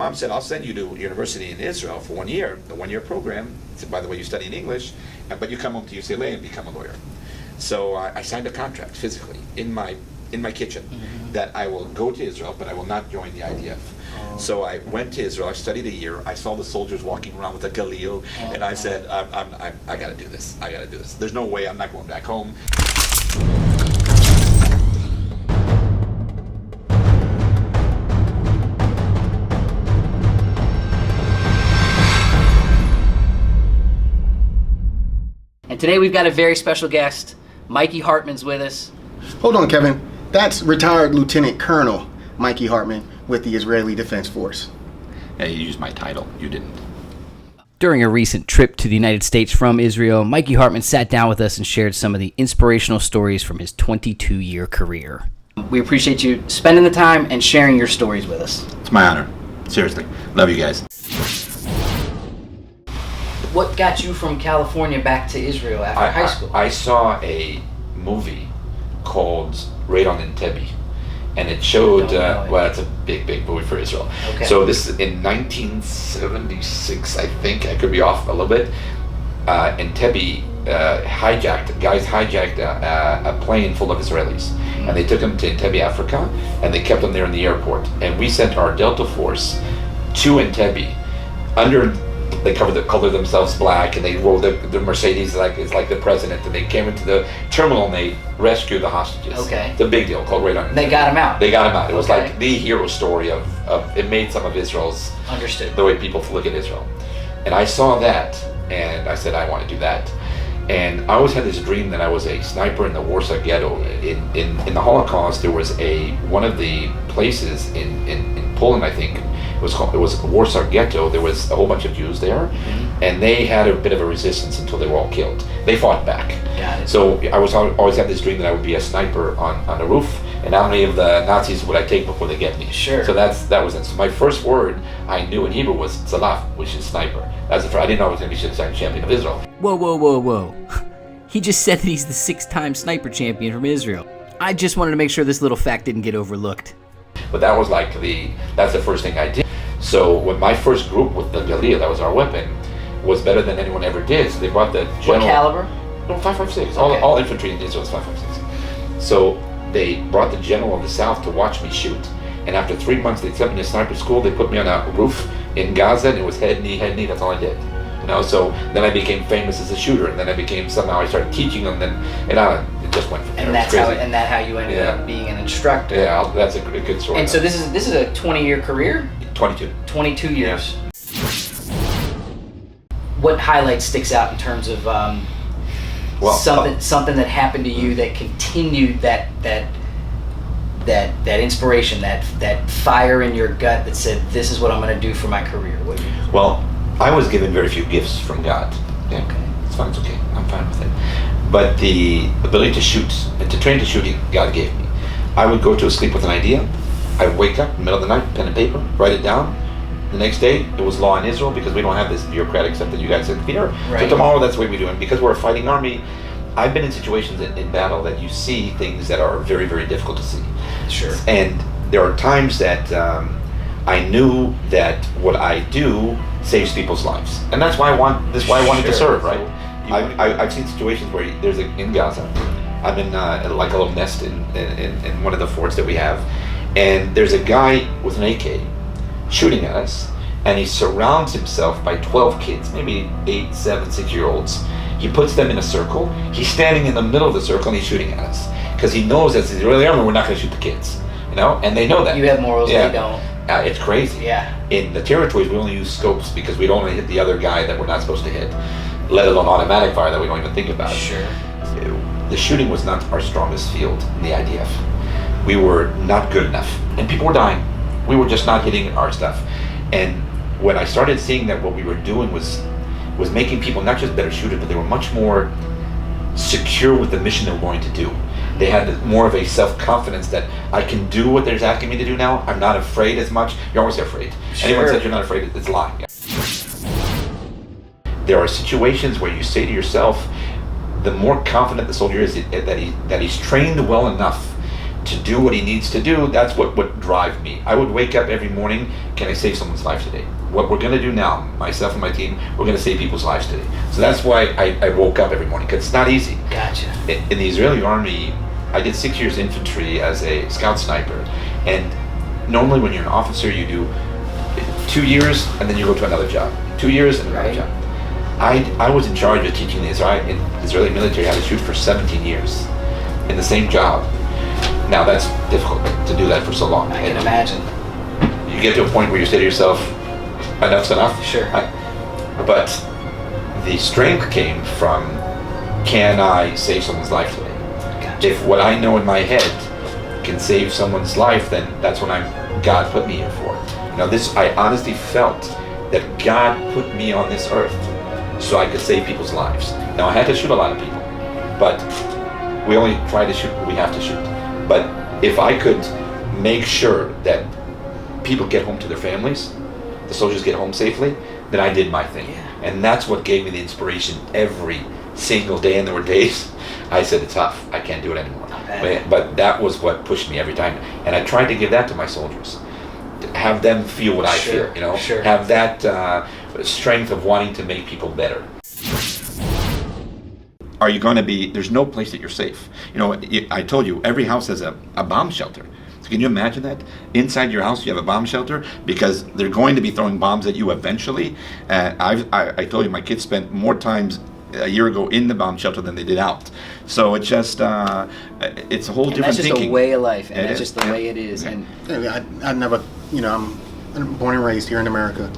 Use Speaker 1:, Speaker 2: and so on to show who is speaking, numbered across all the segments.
Speaker 1: mom said, I'll send you to university in Israel for 1 year, the 1-year program. Said, by the way, you study in English, but you come home to UCLA and become a lawyer. So I signed a contract physically in my kitchen that I will go to Israel, but I will not join the IDF. So I went to Israel, I studied a year, I saw the soldiers walking around with a galil, and I said, I gotta do this, I gotta do this. There's no way I'm not going back home.
Speaker 2: And today we've got a very special guest. Mikey Hartman's with us.
Speaker 3: Hold on, Kevin. That's retired Lieutenant Colonel Mikey Hartman with the Israeli Defense Force.
Speaker 1: Yeah, you used my title, you didn't.
Speaker 2: During a recent trip to the United States from Israel, Mikey Hartman sat down with us and shared some of the inspirational stories from his 22-year career. We appreciate you spending the time and sharing your stories with us.
Speaker 1: It's my honor. Seriously. Love you guys.
Speaker 2: What got you from California back to Israel after high school?
Speaker 1: I saw a movie called Raid on Entebbe, and it showed, well, it's a big movie for Israel.
Speaker 2: Okay.
Speaker 1: So this is in 1976, I think, I could be off a little bit. Entebbe guys hijacked a plane full of Israelis, and they took them to Entebbe, Africa, and they kept them there in the airport. And we sent our Delta Force to Entebbe they colored themselves black, and they rolled the Mercedes like it's like the president, and they came into the terminal and they rescued the hostages.
Speaker 2: Okay.
Speaker 1: It's a big deal, called Raid on.
Speaker 2: They got him out.
Speaker 1: They got him out. It was like the hero story of it made some of Israel's,
Speaker 2: understood,
Speaker 1: the way people look at Israel. And I saw that, and I said, I want to do that. And I always had this dream that I was a sniper in the Warsaw Ghetto. In the Holocaust, there was one of the places in Poland, I think, it was Warsaw Ghetto. There was a whole bunch of Jews there, and they had a bit of a resistance until they were all killed. They fought back.
Speaker 2: Got it.
Speaker 1: So I always had this dream that I would be a sniper on the roof, and how many of the Nazis would I take before they get me?
Speaker 2: Sure.
Speaker 1: So that was it. So my first word I knew in Hebrew was tzalaf, which is sniper. That's the first. I didn't know I was going to be second champion of Israel.
Speaker 2: Whoa. He just said that he's the 6-time sniper champion from Israel. I just wanted to make sure this little fact didn't get overlooked.
Speaker 1: But that was like that's the first thing I did. So when my first group with the Galil, that was our weapon, was better than anyone ever did. So they brought the general.
Speaker 2: What caliber?
Speaker 1: No, 5.56.
Speaker 2: Okay.
Speaker 1: All infantry in Israel is 5.56. So they brought the general of the South to watch me shoot. And after 3 months, they sent me to sniper school. They put me on a roof in Gaza, and it was head, knee. That's all I did. So then I became famous as a shooter, and then somehow I started teaching them. It just went from there.
Speaker 2: And that's how you ended up being an instructor.
Speaker 1: Yeah, that's a good story.
Speaker 2: And so this is a 20-year career.
Speaker 1: 22.
Speaker 2: 22 years. Yeah. What highlight sticks out in terms of something that happened to you that continued that inspiration, that fire in your gut that said, this is what I'm going to do for my career?
Speaker 1: Well, I was given very few gifts from God. Yeah.
Speaker 2: Okay.
Speaker 1: It's fine, it's okay. I'm fine with it. But the ability to shoot and to train to shooting, God gave me. I would go to sleep with an idea. I would wake up in the middle of the night, pen and paper, write it down. The next day, it was law in Israel because we don't have this bureaucratic stuff that you guys said here.
Speaker 2: Right.
Speaker 1: So tomorrow, that's the way we do it. Because we're a fighting army, I've been in situations in battle that you see things that are very, very difficult to see.
Speaker 2: Sure.
Speaker 1: And there are times that I knew that what I do saves people's lives, and that's why I wanted to serve, right? I've seen situations where in Gaza, I'm in like a little nest in one of the forts that we have, and there's a guy with an AK shooting at us, and he surrounds himself by 12 kids, maybe 8, 7, 6-year-olds. He puts them in a circle. He's standing in the middle of the circle, and he's shooting at us because he knows as the Israeli army we're not going to shoot the kids, and they know that.
Speaker 2: You have morals, they don't.
Speaker 1: It's crazy.
Speaker 2: Yeah.
Speaker 1: In the territories, we only use scopes because we don't want to hit the other guy that we're not supposed to hit, let alone automatic fire that we don't even think about.
Speaker 2: Sure.
Speaker 1: The shooting was not our strongest field in the IDF. We were not good enough, and people were dying. We were just not hitting our stuff. And when I started seeing that what we were doing was making people not just better shooters, but they were much more secure with the mission they were going to do. They had more of a self-confidence that I can do what they're asking me to do now. I'm not afraid as much. You're always afraid.
Speaker 2: Sure.
Speaker 1: Anyone says you're not afraid, it's lying. There are situations where you say to yourself, the more confident the soldier is that he's trained well enough to do what he needs to do, that's what would drive me. I would wake up every morning, can I save someone's life today? What we're going to do now, myself and my team, we're going to save people's lives today. So that's why I woke up every morning, because it's not easy.
Speaker 2: Gotcha.
Speaker 1: In the Israeli army, I did 6 years infantry as a scout sniper. And normally when you're an officer, you do 2 years and then you go to another job. 2 years and another job. I was in charge of teaching the Israeli military how to shoot for 17 years in the same job. Now that's difficult to do that for so long.
Speaker 2: I can imagine.
Speaker 1: You get to a point where you say to yourself, enough's enough.
Speaker 2: Sure.
Speaker 1: But the strength came from, can I save someone's life today?
Speaker 2: Gotcha.
Speaker 1: If what I know in my head can save someone's life, then that's what God put me here for. I honestly felt that God put me on this earth so I could save people's lives. Now I had to shoot a lot of people, but we only try to shoot what we have to shoot. But if I could make sure that people get home to their families, the soldiers get home safely, then I did my thing.
Speaker 2: Yeah.
Speaker 1: And that's what gave me the inspiration every single day. And there were days I said, it's tough, I can't do it anymore. But that was what pushed me every time. And I tried to give that to my soldiers. Have them feel what I feel,
Speaker 2: Sure.
Speaker 1: Have that strength of wanting to make people better. Are you going to be, there's no place that you're safe. I told you, every house has a bomb shelter. So can you imagine that? Inside your house you have a bomb shelter, because they're going to be throwing bombs at you eventually. I told you my kids spent more times a year ago in the bomb shelter than they did out. So it's just, it's a whole different
Speaker 2: that's just
Speaker 1: thinking.
Speaker 2: a way of life, and
Speaker 1: It
Speaker 2: that's
Speaker 1: is.
Speaker 2: just the way it is.
Speaker 1: Yeah.
Speaker 2: And
Speaker 3: I never, I'm born and raised here in America.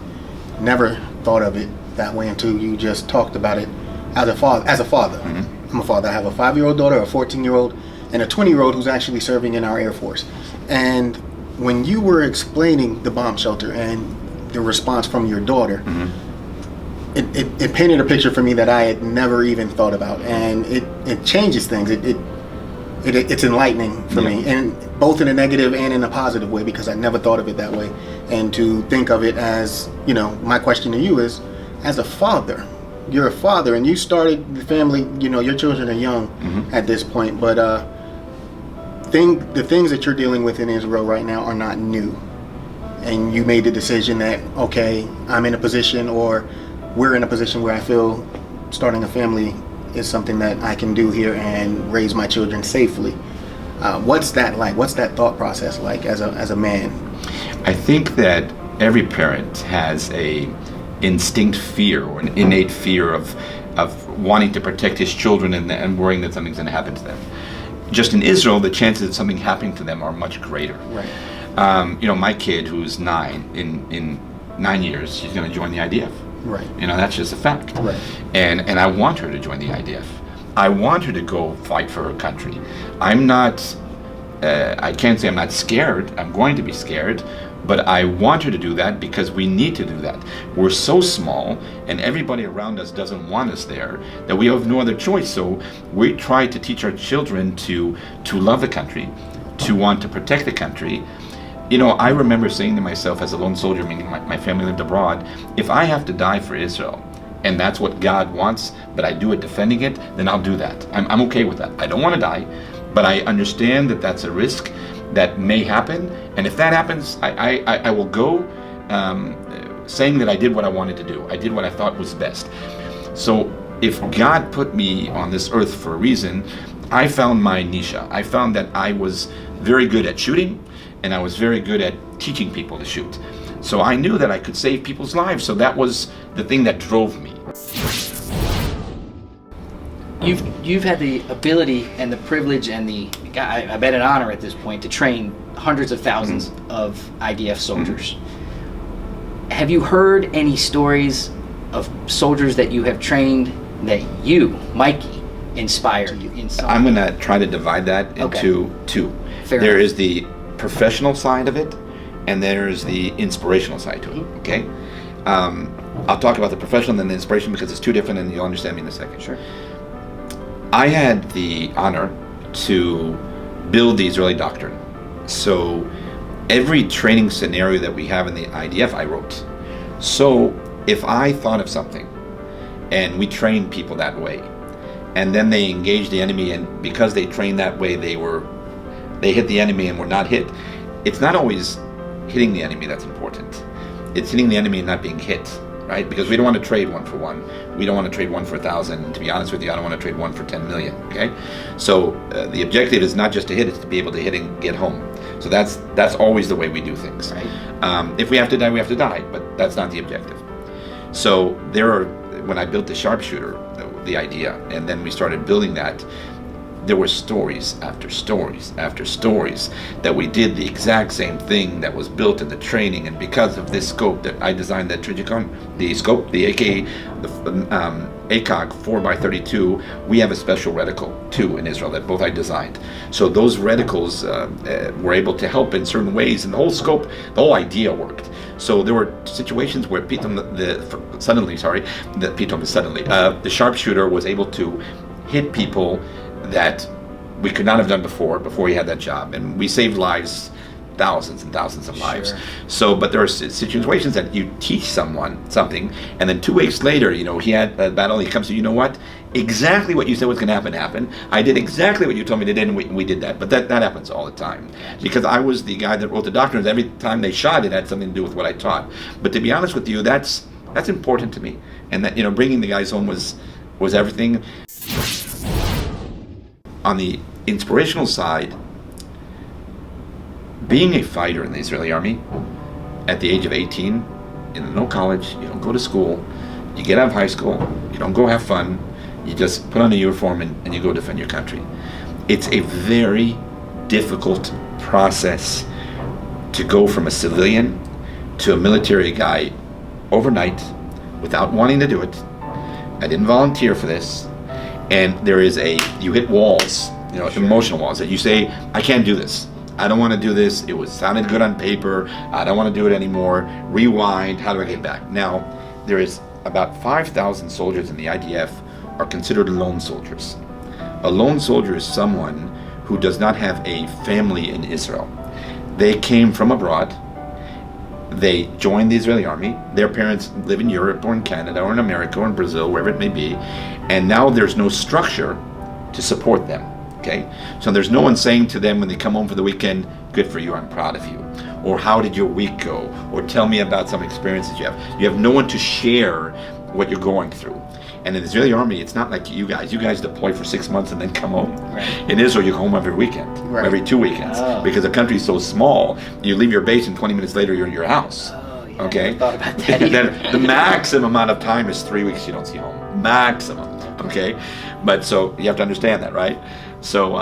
Speaker 3: Never thought of it that way until you just talked about it as a father.
Speaker 1: Mm-hmm.
Speaker 3: I'm a father. I have a 5-year-old daughter, a 14-year-old, and a 20-year-old who's actually serving in our Air Force. And when you were explaining the bomb shelter and the response from your daughter, it painted a picture for me that I had never even thought about, and it changes things. It's enlightening for me, and both in a negative and in a positive way, because I never thought of it that way. And to think of it as, my question to you is, as a father, you're a father and you started the family, your children are young at this point, but the things that you're dealing with in Israel right now are not new. And you made the decision that, okay, I'm in a position, or we're in a position where I feel starting a family is something that I can do here and raise my children safely. What's that like? What's that thought process like as a man?
Speaker 1: I think that every parent has a instinct fear, or an innate fear of wanting to protect his children and worrying that something's going to happen to them. Just in Israel, the chances of something happening to them are much greater.
Speaker 3: Right.
Speaker 1: My kid, who's 9, in 9 years, she's going to join the IDF.
Speaker 3: Right.
Speaker 1: That's just a fact.
Speaker 3: Right.
Speaker 1: And I want her to join the IDF. I want her to go fight for her country. I'm not, I can't say I'm not scared. I'm going to be scared. But I want her to do that because we need to do that. We're so small, and everybody around us doesn't want us there, that we have no other choice. So we try to teach our children to love the country, to want to protect the country. I remember saying to myself as a lone soldier, meaning my family lived abroad, if I have to die for Israel, and that's what God wants, but I do it defending it, then I'll do that. I'm okay with that. I don't want to die, but I understand that that's a risk that may happen, and if that happens, I will go saying that I did what I wanted to do. I did what I thought was best. So if God put me on this earth for a reason, I found my niche. I found that I was very good at shooting, and I was very good at teaching people to shoot. So I knew that I could save people's lives, so that was the thing that drove me.
Speaker 2: You've had the ability and the privilege and I bet an honor at this point to train hundreds of thousands of IDF soldiers. Have you heard any stories of soldiers that you have trained that you, Mikey, inspired you in some?
Speaker 1: I'm going to try to divide that into two. There is the professional side of it, and there's the inspirational side to it. Okay, I'll talk about the professional and then the inspiration because it's two different, and you'll understand me in a second.
Speaker 2: Sure.
Speaker 1: I had the honor to build the Israeli doctrine. So every training scenario that we have in the IDF, I wrote. So if I thought of something, and we trained people that way, and then they engaged the enemy, and because they trained that way, they were they hit the enemy and we're not hit. It's not always hitting the enemy that's important. It's hitting the enemy and not being hit, right? Because we don't want to trade 1 for 1. We don't want to trade 1 for 1,000. And to be honest with you, I don't want to trade 1 for 10 million, okay? So the objective is not just to hit, it's to be able to hit and get home. So that's always the way we do things. Right. If we have to die, we have to die, but that's not the objective. So when I built the sharpshooter, the idea, and then we started building that, there were stories after stories after stories that we did the exact same thing that was built in the training. And because of this scope that I designed, that Trigicon, the scope, the AK, the ACOG 4x32, we have a special reticle too in Israel that both I designed. So those reticles were able to help in certain ways, and the whole scope, the whole idea worked. So there were situations where the sharpshooter was able to hit people that we could not have done before he had that job, and we saved lives, thousands and thousands of lives.
Speaker 2: Sure.
Speaker 1: So, but there are situations that you teach someone something, and then 2 weeks later, he had a battle. He comes to, exactly what you said was going to happen. I did exactly what you told me to do, and we did that. But that happens all the time, because I was the guy that wrote the doctrines. Every time they shot, it had something to do with what I taught. But to be honest with you, that's important to me, and that bringing the guys home was everything. On the inspirational side, being a fighter in the Israeli army at the age of 18, no college, you don't go to school, you get out of high school, you don't go have fun, you just put on a uniform and you go defend your country. It's a very difficult process to go from a civilian to a military guy overnight without wanting to do it. I didn't volunteer for this. And you hit walls, emotional walls that you say, I can't do this. I don't want to do this. It sounded good on paper. I don't want to do it anymore. Rewind. How do I get back? Now, there is about 5,000 soldiers in the IDF are considered lone soldiers. A lone soldier is someone who does not have a family in Israel. They came from abroad. They joined the Israeli army. Their parents live in Europe or in Canada or in America or in Brazil, wherever it may be. And now there's no structure to support them, okay? So there's no one saying to them when they come home for the weekend, good for you, I'm proud of you. Or how did your week go? Or tell me about some experiences you have. You have no one to share what you're going through. And in the Israeli army, it's not like you guys. You guys deploy for 6 months and then come home. Right. In Israel, you go home every weekend, right. Every 2 weekends. Oh. Because the country's so small, you leave your base and 20 minutes later you're in your house.
Speaker 2: Oh, yeah,
Speaker 1: okay?
Speaker 2: I thought about that.
Speaker 1: Then the maximum amount of time is 3 weeks you don't see home. Maximum. Okay? But so you have to understand that, right? So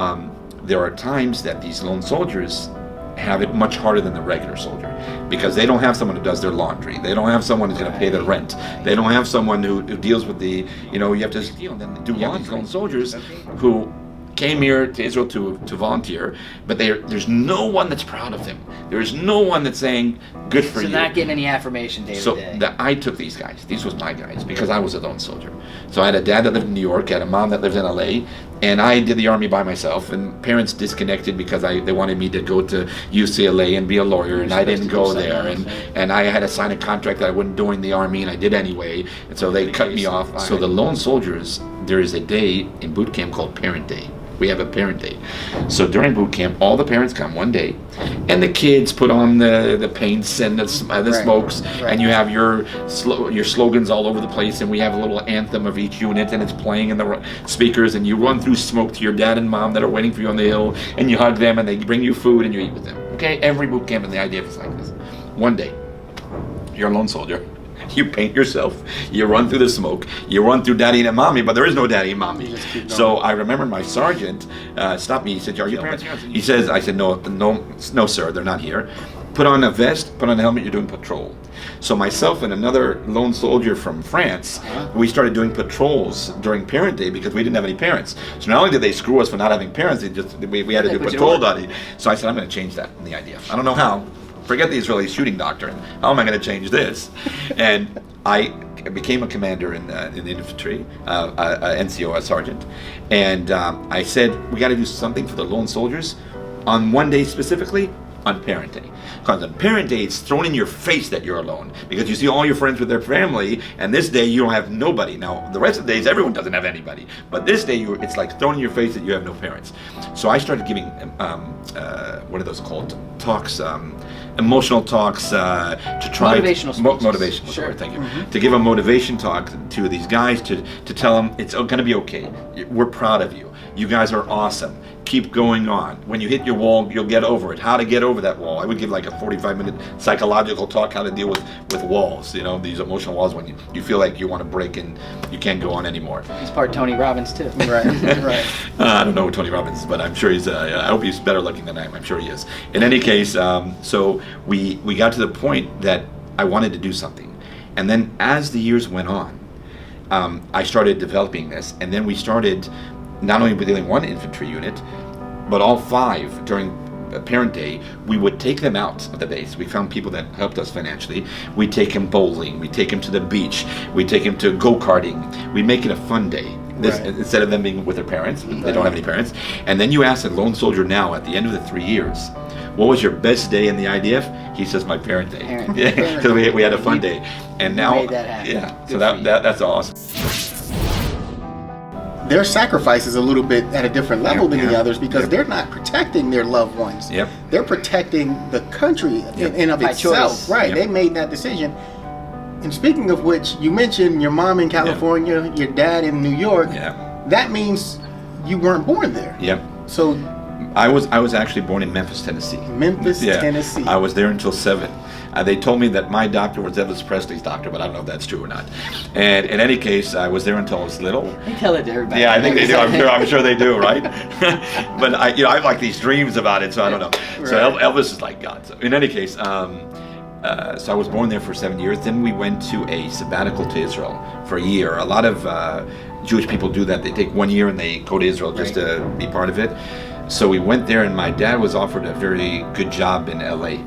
Speaker 1: there are times that these lone soldiers have it much harder than the regular soldier, because they don't have someone who does their laundry. They don't have someone who's going to pay their rent. They don't have someone who deals with the, you have to then do laundry. Lone soldiers who came here to Israel to volunteer, but there's no one that's proud of them. There's no one that's saying, good for you.
Speaker 2: So not getting any affirmation day to day.
Speaker 1: So I took these guys. These was my guys, because I was a lone soldier. So I had a dad that lived in New York, I had a mom that lived in LA, and I did the army by myself, and parents disconnected because they wanted me to go to UCLA and be a lawyer, and I didn't go there, and I had to sign a contract that I wouldn't join the army, and I did anyway, and so they cut me off. So the lone soldiers, there is a day in boot camp called Parent Day. We have a parent day. So during boot camp, all the parents come one day, and the kids put on the paints and the smokes, and you have your slogans all over the place, and we have a little anthem of each unit, and it's playing in the speakers, and you run through smoke to your dad and mom that are waiting for you on the hill, and you hug them, and they bring you food, and you eat with them. Okay, every boot camp in the IDF is like this. One day, you're a lone soldier. You paint yourself, you run through the smoke, you run through daddy and mommy, but there is no daddy and mommy. So I remember my sergeant stopped me. He said, are your parents here? He says, I said, no, sir, they're not here. Put on a vest, put on a helmet, you're doing patrol. So myself and another lone soldier from France, we started doing patrols during Parent Day because we didn't have any parents. So not only did they screw us for not having parents, we had to do patrol duty. So I said, I'm going to change that in the IDF. I don't know how. Forget the Israeli shooting doctrine. How am I going to change this? And I became a commander in the infantry, NCO, a sergeant. And I said, we got to do something for the lone soldiers. On one day specifically, on Parent Day. Because on Parent Day, it's thrown in your face that you're alone. Because you see all your friends with their family, and this day you don't have nobody. Now, the rest of the days, everyone doesn't have anybody. But this day, it's like thrown in your face that you have no parents. So I started giving, what are those called? Talks, emotional talks to try...
Speaker 2: Motivational speeches.
Speaker 1: Motivational,
Speaker 2: sure.
Speaker 1: Thank you. To give a motivation talk to these guys to tell them it's going to be okay. We're proud of you. You guys are awesome. Keep going on. When you hit your wall, you'll get over it. How to get over that wall. I would give like a 45-minute psychological talk how to deal with walls, you know, these emotional walls when you feel like you want to break and you can't go on anymore.
Speaker 2: He's part Tony Robbins too.
Speaker 3: Right, right.
Speaker 1: I don't know who Tony Robbins is, but I'm sure he's, I hope he's better looking than I am. I'm sure he is. In any case, so we got to the point that I wanted to do something. And then as the years went on, I started developing this, and then we started not only dealing one infantry unit, but all 5 during Parent Day. We would take them out of the base. We found people that helped us financially. We take them bowling. We take them to the beach. We take them to go-karting. We make it a fun day. This,
Speaker 3: Right.
Speaker 1: Instead of them being with their parents. They don't have any parents. And then you ask a lone soldier now at the end of the 3 years, what was your best day in the IDF? He says, my Parent Day.
Speaker 2: Parent
Speaker 1: Yeah, because we had a fun day. And now,
Speaker 2: made that happen.
Speaker 1: yeah,
Speaker 2: Good
Speaker 1: so
Speaker 2: for you.
Speaker 1: that's awesome.
Speaker 3: Their sacrifice is a little bit at a different level than the
Speaker 1: Yeah.
Speaker 3: others because
Speaker 1: Yep.
Speaker 3: they're not protecting their loved ones.
Speaker 1: Yep.
Speaker 3: They're protecting the country
Speaker 1: Yep.
Speaker 3: in of
Speaker 2: By
Speaker 3: itself.
Speaker 2: choice.
Speaker 3: Right.
Speaker 1: Yep.
Speaker 3: They made that decision. And speaking of which, you mentioned your mom in California, your dad in New York.
Speaker 1: Yeah.
Speaker 3: That means you weren't born there.
Speaker 1: Yep.
Speaker 3: So
Speaker 1: I was actually born in Memphis, Tennessee.
Speaker 3: Memphis,
Speaker 1: Yeah.
Speaker 3: Tennessee.
Speaker 1: I was there until 7. They told me that my doctor was Elvis Presley's doctor, but I don't know if that's true or not. And in any case, I was there until I was little.
Speaker 2: They tell it to everybody.
Speaker 1: Yeah, I think they do. I'm sure they do, right? But I have like these dreams about it, so I don't know. So
Speaker 3: Right.
Speaker 1: Elvis is like God. So in any case, so I was born there for 7 years. Then we went to a sabbatical to Israel for a year. A lot of Jewish people do that. They take 1 year and they go to Israel just to be part of it. So we went there, and my dad was offered a very good job in LA.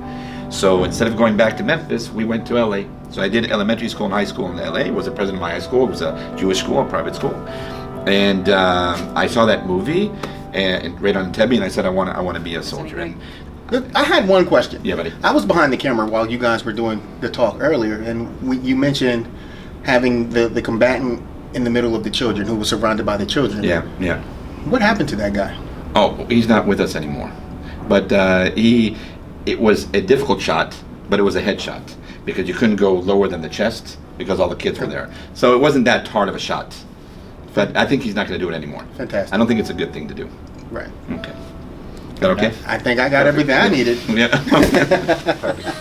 Speaker 1: So instead of going back to Memphis, we went to LA. So I did elementary school and high school in LA. Was the president of my high school. It was a Jewish school, a private school. And I saw that movie and right on Tebby, and I said I want to be a soldier. And
Speaker 3: I had one question.
Speaker 1: Yeah, buddy.
Speaker 3: I was behind the camera while you guys were doing the talk earlier, and you mentioned having the combatant in the middle of the children who was surrounded by the children.
Speaker 1: yeah.
Speaker 3: What happened to that guy?
Speaker 1: Oh, he's not with us anymore. But it was a difficult shot, but it was a headshot because you couldn't go lower than the chest because all the kids were there. So it wasn't that hard of a shot. But I think he's not going to do it anymore.
Speaker 3: Fantastic.
Speaker 1: I don't think it's a good thing to do.
Speaker 3: Right.
Speaker 1: Okay. Is that okay?
Speaker 3: I think I got everything I needed.
Speaker 1: Yeah. Perfect.